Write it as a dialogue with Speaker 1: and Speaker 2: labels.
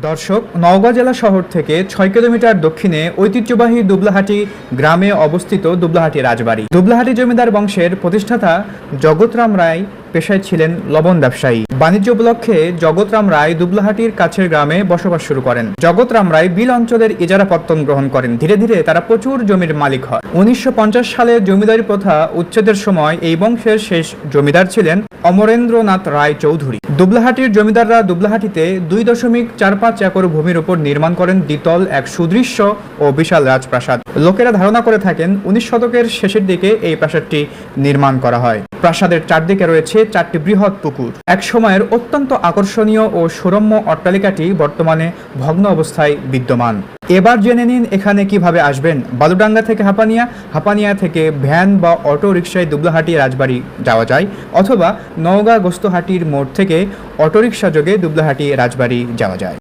Speaker 1: দর্শক, নওগাঁ জেলা শহর থেকে ৬ কিলোমিটার দক্ষিণে ঐতিহ্যবাহী দুবলাহাটি গ্রামে অবস্থিত দুবলাহাটি রাজবাড়ি। দুবলাহাটি জমিদার বংশের প্রতিষ্ঠাতা জগৎরাম রায় পেশায় ছিলেন লবণ ব্যবসায়ী। বাণিজ্য উপলক্ষে জগৎরাম রায় দুবলাহাটির কাছের গ্রামে বসবাস শুরু করেন। জগৎরাম রায় বিল অঞ্চলের ইজারাপত্তন গ্রহণ করেন। ধীরে ধীরে তারা প্রচুর জমির মালিক হয়। ১৯৫০ সালে জমিদারি প্রথা উচ্ছেদের সময় এই বংশের শেষ জমিদার ছিলেন অমরেন্দ্রনাথ রায় চৌধুরী। দুবলাহাটির জমিদাররা দুবলাহাটিতে ২.৪৫ একর ভূমির উপর নির্মাণ করেন দ্বিতল এক সুদৃশ্য ও বিশাল রাজপ্রাসাদ। লোকেরা ধারণা করে থাকেন ১৯ শতকের শেষের দিকে এই প্রাসাদটি নির্মাণ করা হয়। প্রাসাদের চারদিকে রয়েছে ৪টি বৃহৎ পুকুর। এক সময়ের অত্যন্ত আকর্ষণীয় ও সুরম্য অট্টালিকাটি বর্তমানে ভগ্ন অবস্থায় বিদ্যমান। এবার জেনে নিন এখানে কিভাবে আসবেন। বালুডাঙ্গা থেকে হাপানিয়া, হাপানিয়া থেকে ভ্যান বা অটো রিকশায় দুবলাহাটি রাজবাড়ি যাওয়া যায়, অথবা নওগাঁ গোস্তহাটির মোড় থেকে অটোরিকশা যোগে দুবলাহাটি রাজবাড়ি যাওয়া যায়।